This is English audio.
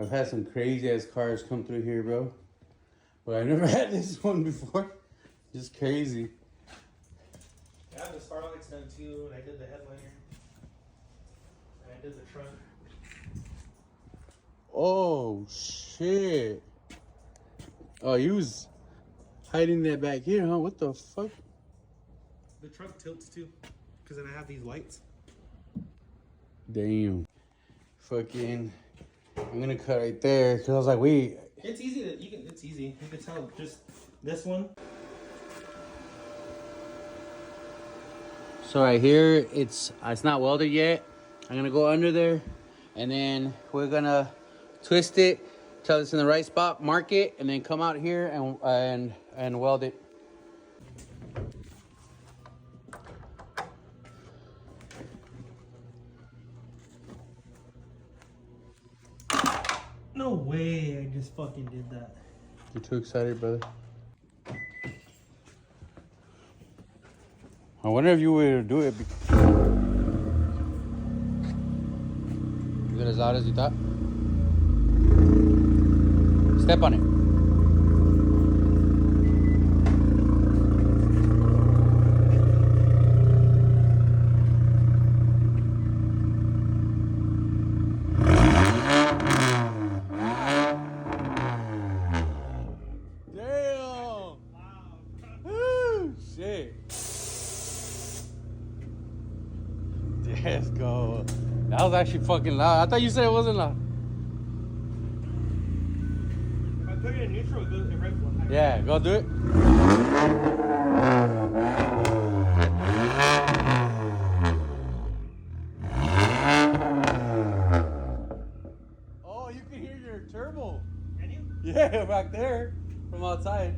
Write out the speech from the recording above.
I've had some crazy ass cars come through here, bro. But I never had this one before. Just crazy. I have the Starlights done too, and I did the headliner. And I did the trunk. Oh shit. Oh, you was hiding that back here, huh? What the fuck? The trunk tilts too, because then I have these lights. Damn. Fucking. I'm gonna cut right there because I was like, wait. It's easy to it's easy. You can tell just this one. So right here, it's not welded yet. I'm gonna go under there, and then we're gonna twist it till it's in the right spot, mark it, and then come out here and weld it. No way! I just fucking did that. You're too excited, brother. I wonder if you were to do it. Is it as loud as you thought? Step on it. Damn! Woo! Shit. Let's go. That was actually fucking loud. I thought you said it wasn't loud. If I put it in neutral, it revs one. Yeah, go do it. Oh, you can hear your turbo. Can you? Yeah, back there from outside.